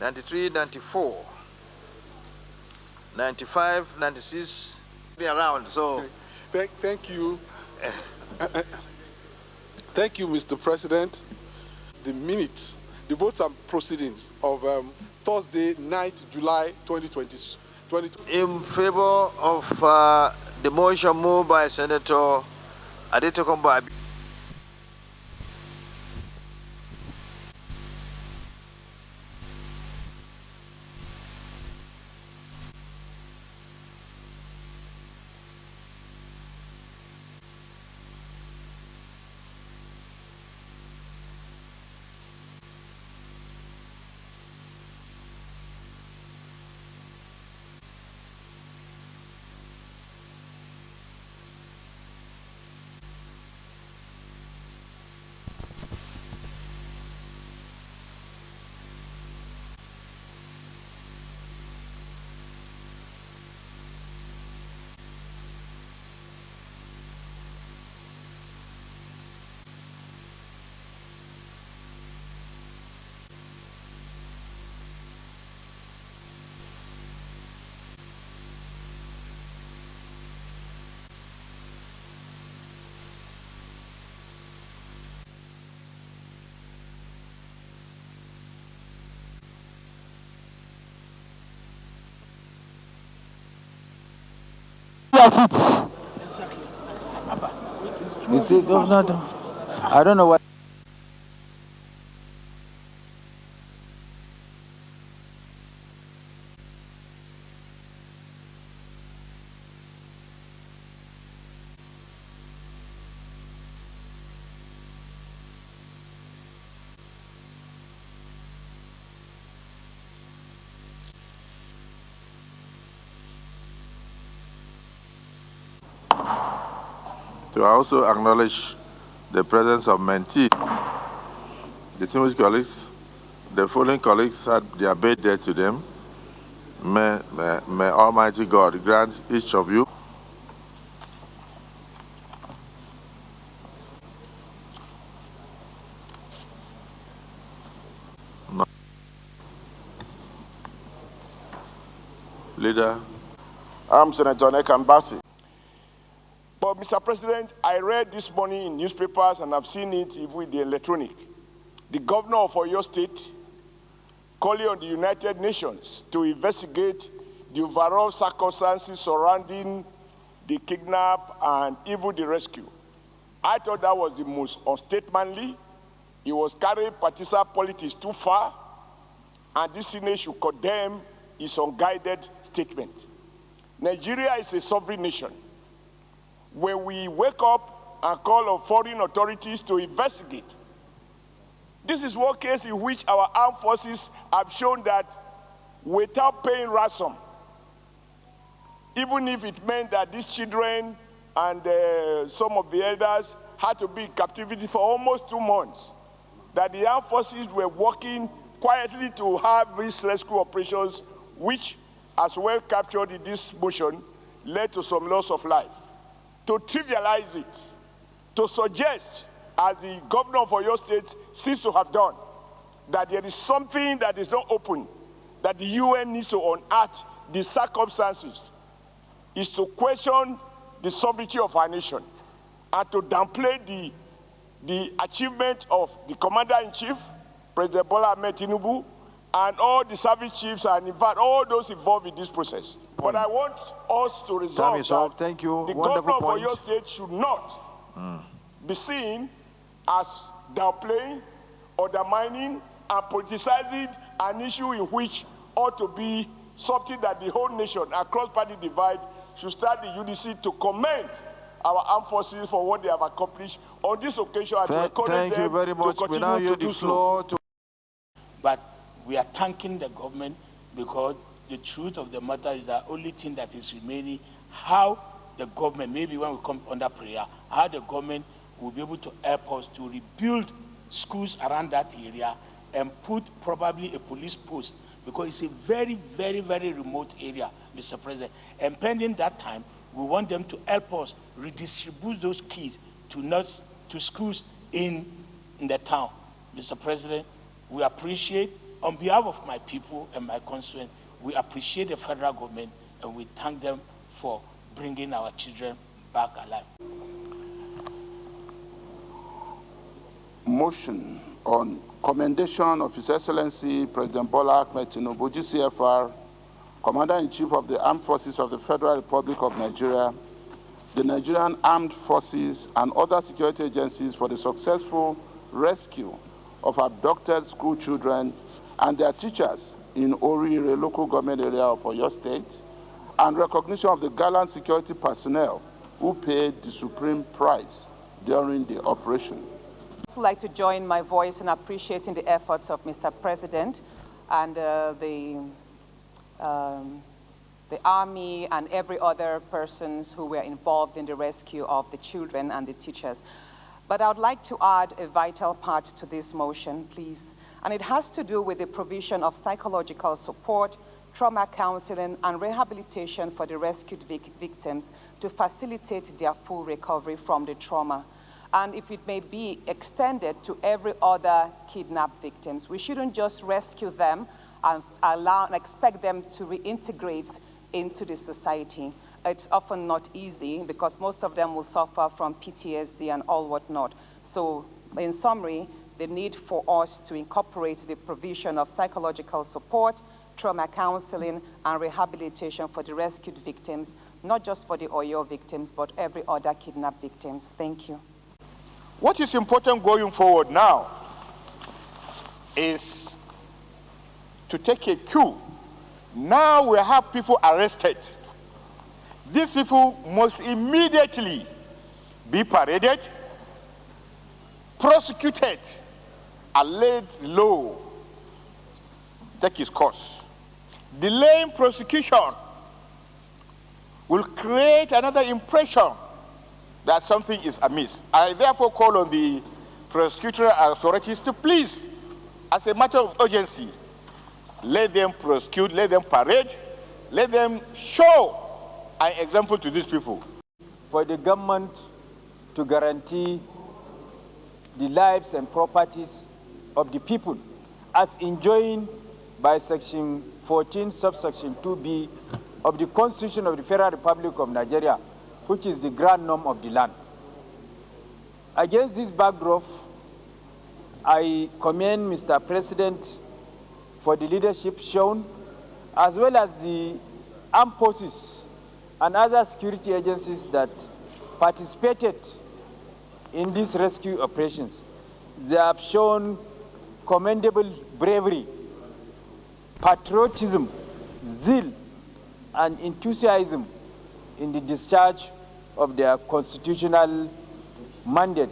93, 94, 95, 96, be around. So, thank you. Thank you, Mr. President. The minutes, the votes and proceedings of Thursday, 9th July 2020. In favor of the motion moved by Senator Adetokunbo. Exactly. You see, Governor, I don't know what. To also acknowledge the presence of mentee, distinguished colleagues. The following colleagues had their birthday to them. May Almighty God grant each of you leader. I'm Senator Nekan Bassi. But, Mr. President, I read this morning in newspapers, and I've seen it even with the electronic. The governor of Oyo State calling on the United Nations to investigate the overall circumstances surrounding the kidnap and even the rescue. I thought that was the most unstatemanly. It was carrying partisan politics too far, and this Senate should condemn its unguided statement. Nigeria is a sovereign nation. When we wake up and call on foreign authorities to investigate, this is one case in which our armed forces have shown that without paying ransom, even if it meant that these children and some of the elders had to be in captivity for almost 2 months, that the armed forces were working quietly to have these rescue operations, which, as well captured in this motion, led to some loss of life. To trivialize it, to suggest, as the governor of Oyo State seems to have done, that there is something that is not open, that the UN needs to unearth the circumstances, is to question the sovereignty of our nation and to downplay the achievement of the commander-in-chief, President Bola Ahmed Tinubu, and all the service chiefs, and in fact, all those involved in this process. But I want us to resolve that Thank you. the Wonderful governor point. of Oyo State should not be seen as downplaying, undermining, and politicizing an issue in which ought to be something that the whole nation, across party divide, should start the unity to commend our armed forces for what they have accomplished on this occasion. Thank you very much. We now yield the floor to. But we are thanking the government because the truth of the matter is the only thing that is remaining, how the government, maybe when we come under prayer, how the government will be able to help us to rebuild schools around that area and put probably a police post, because it's a very, very, very remote area, Mr. President. And pending that time, we want them to help us redistribute those kids to schools in the town. Mr. President, we appreciate On behalf of my people and my constituents, we appreciate the federal government and we thank them for bringing our children back alive. Motion on commendation of His Excellency President Bola Ahmed Tinubu, GCFR, Commander-in-Chief of the Armed Forces of the Federal Republic of Nigeria, the Nigerian Armed Forces, and other security agencies for the successful rescue of abducted school children and their teachers in Orire local government area of Oyo State, and recognition of the gallant security personnel who paid the supreme price during the operation. I'd also like to join my voice in appreciating the efforts of Mr. President and the Army and every other persons who were involved in the rescue of the children and the teachers. But I would like to add a vital part to this motion, please. And it has to do with the provision of psychological support, trauma counseling, and rehabilitation for the rescued victims to facilitate their full recovery from the trauma. And if it may be extended to every other kidnapped victims. We shouldn't just rescue them and expect them to reintegrate into the society. It's often not easy because most of them will suffer from PTSD and all whatnot. So in summary, the need for us to incorporate the provision of psychological support, trauma counseling, and rehabilitation for the rescued victims, not just for the Oyo victims, but every other kidnapped victims. Thank you. What is important going forward now is to take a cue. Now we have people arrested. These people must immediately be paraded, prosecuted, and laid low, take its course. Delaying prosecution will create another impression that something is amiss. I therefore call on the prosecutorial authorities to please, as a matter of urgency, let them prosecute, let them parade, let them show an example to these people. For the government to guarantee the lives and properties of the people as enjoined by Section 14, subsection 2B of the Constitution of the Federal Republic of Nigeria, which is the grand norm of the land. Against this backdrop, I commend Mr. President for the leadership shown, as well as the armed forces and other security agencies that participated in these rescue operations. They have shown commendable bravery, patriotism, zeal, and enthusiasm in the discharge of their constitutional mandate